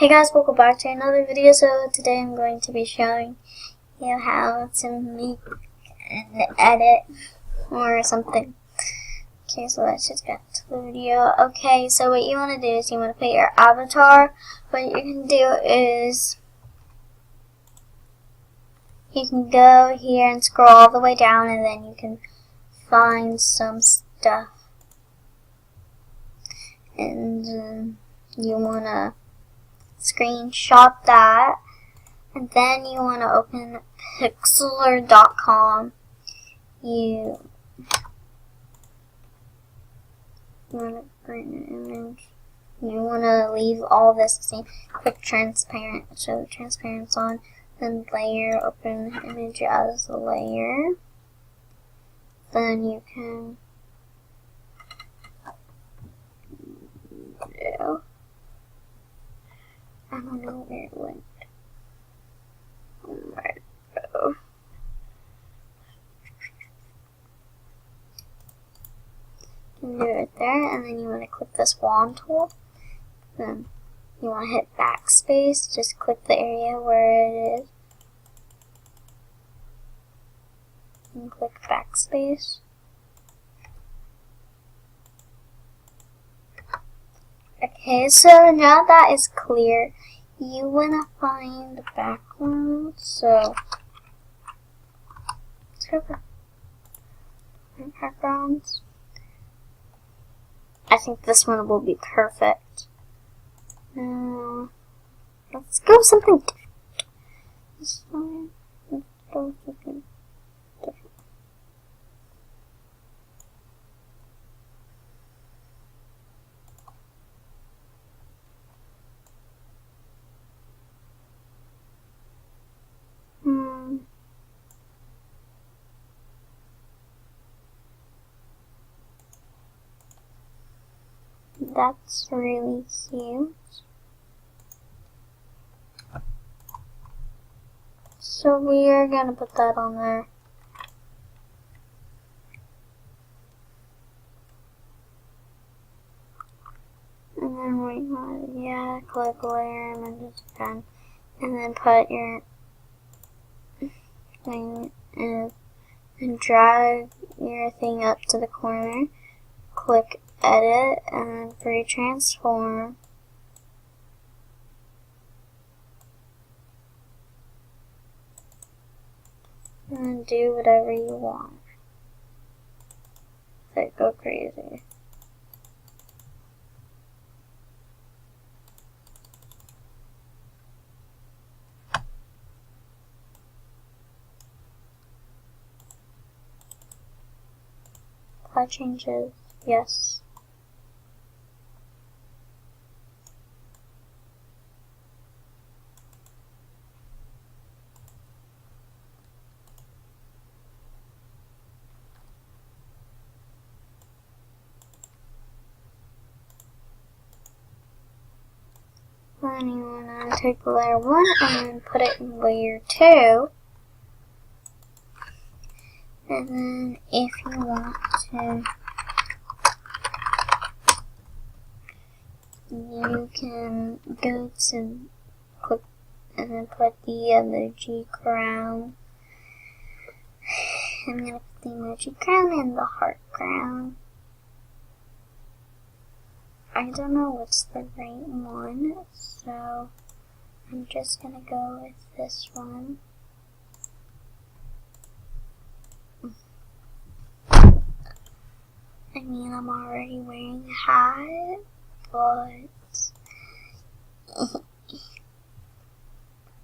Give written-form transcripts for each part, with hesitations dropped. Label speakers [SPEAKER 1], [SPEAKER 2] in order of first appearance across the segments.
[SPEAKER 1] Hey guys, welcome back to another video. So today I'm going to be showing you how to make an edit or something. Okay, so let's just get to the video. Okay, so what you want to do is you want to put your avatar. What you can do is you can go here and scroll all the way down, and then you can find some stuff, and you want to screenshot that, and then you want to open pixlr.com. You want to bring an image. You want to leave all this the same. Click transparent, show the transparency on, then layer, open image as a layer. Then you can do, I don't know where it went. Where it go? You can do it there, and then you want to click this wand tool. Then you want to hit backspace. Just click the area where it is, and click backspace. Okay, so now that is clear, you want to find the background. So let's go for backgrounds. I think this one will be perfect. Let's go something different. This one, let's go something different. That's really cute. So we are gonna put that on there. And then we want, click layer images again. And then put your thing in and drag your thing up to the corner. Click edit and then free transform. And then do whatever you want. Like, go crazy. Apply changes, yes. Then you want to take layer 1 and then put it in layer 2. And then if you want to, you can go to click and then put the emoji crown. I'm going to put the emoji crown and the heart crown. I don't know what's the right one, so I'm just going to go with this one. I mean, I'm already wearing a hat, but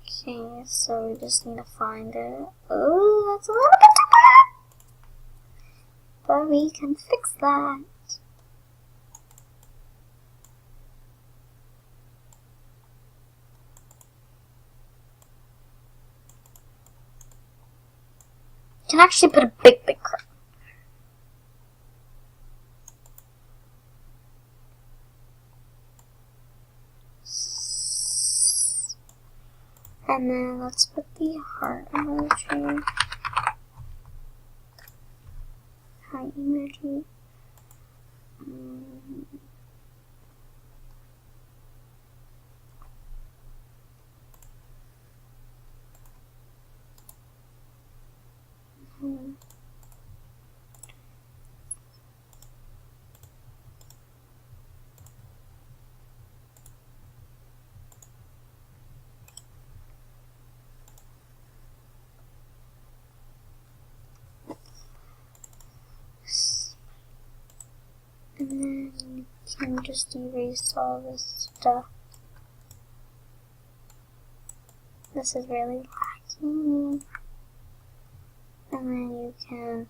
[SPEAKER 1] okay, so we just need to find it. Oh, that's a little bit too bad, but we can fix that. You can actually put a big crown. And then let's put the heart emoji. Heart emoji. can just erase all this stuff. This is really lacking. And then you can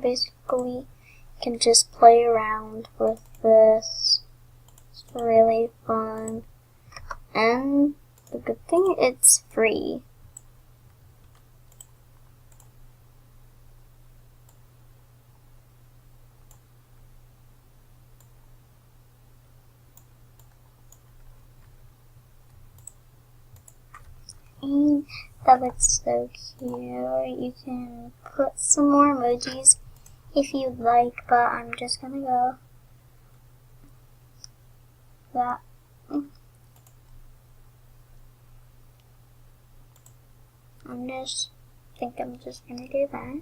[SPEAKER 1] basically you can just play around with this. It's really fun. And the good thing, it's free. And that looks so cute. You can put some more emojis if you'd like, but I'm just gonna go that. I'm just gonna do that.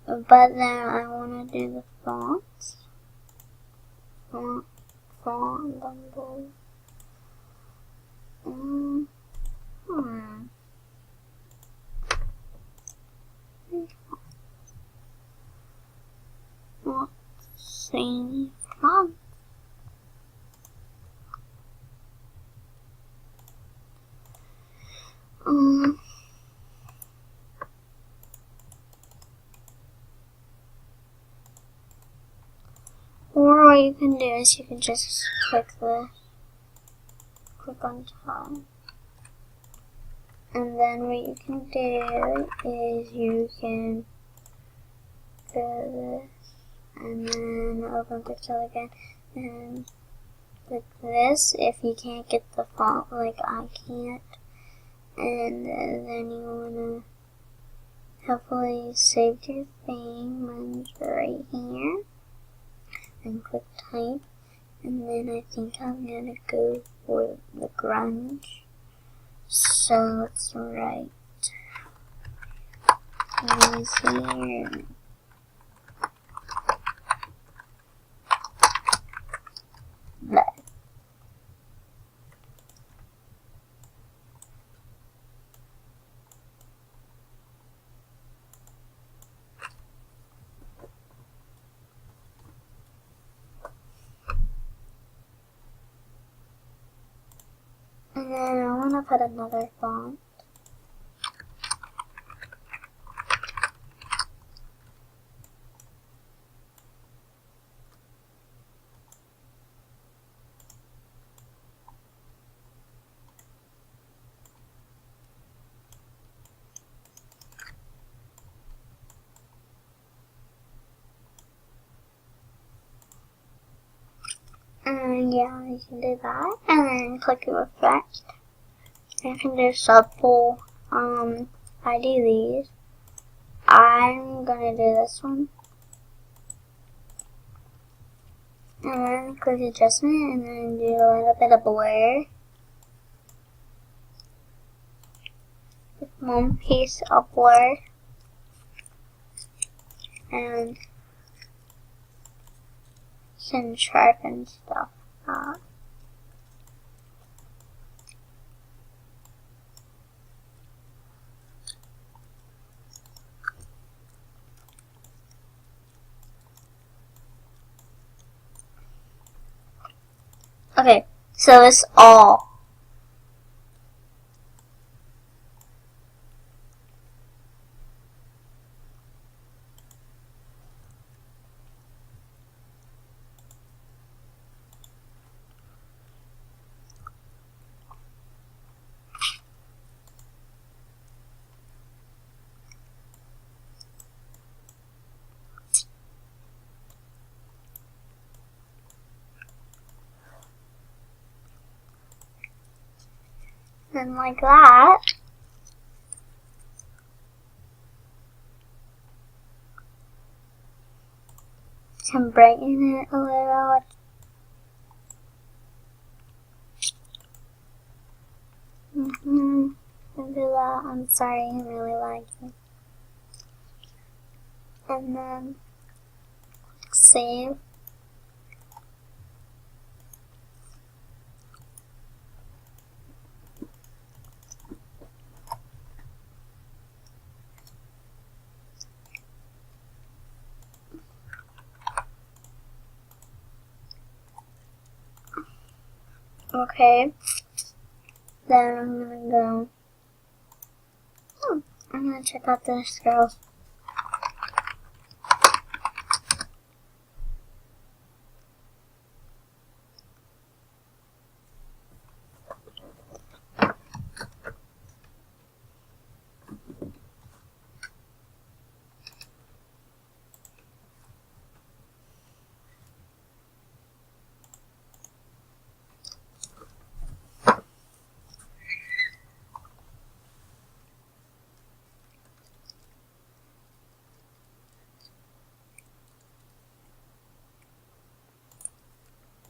[SPEAKER 1] But then I wanna do the fonts. Font bundle. Let's see. Or what you can do is you can just click on top. And then what you can do is you can go this and then open Pixel again and click this if you can't get the font like I can't. And then you wanna hopefully save your thing. Mine's right here. And click type. And then I think I'm gonna go for the grunge. So let's write easier. There. And then I want to put another font. And yeah, you can do that. And then click effect. You can do subpool. I do these. I'm gonna do this one. And then click adjustment and then do a little bit of blur. Just one piece of blur. And some sharpen stuff up. Okay, so it's all. And like that. Can brighten it a little. And do that. I'm sorry, I really like it. And then save. Okay. Then I'm gonna go. I'm gonna check out this girl.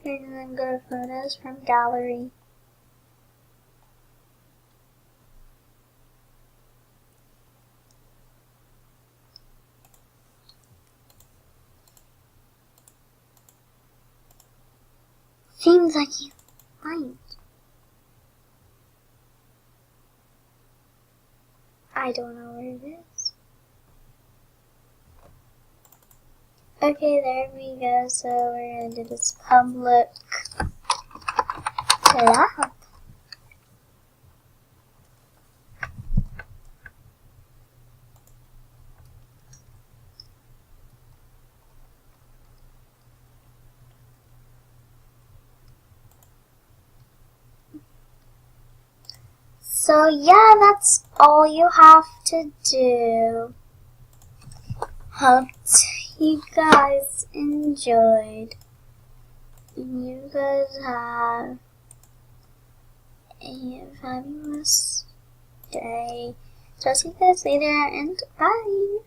[SPEAKER 1] And then go to photos from gallery. Seems like you might. I don't know where it is. Okay, there we go. So we're gonna do this public lab. So yeah, that's all you have to do. Hope you guys enjoyed. You guys have a fabulous day. So see you guys later and bye.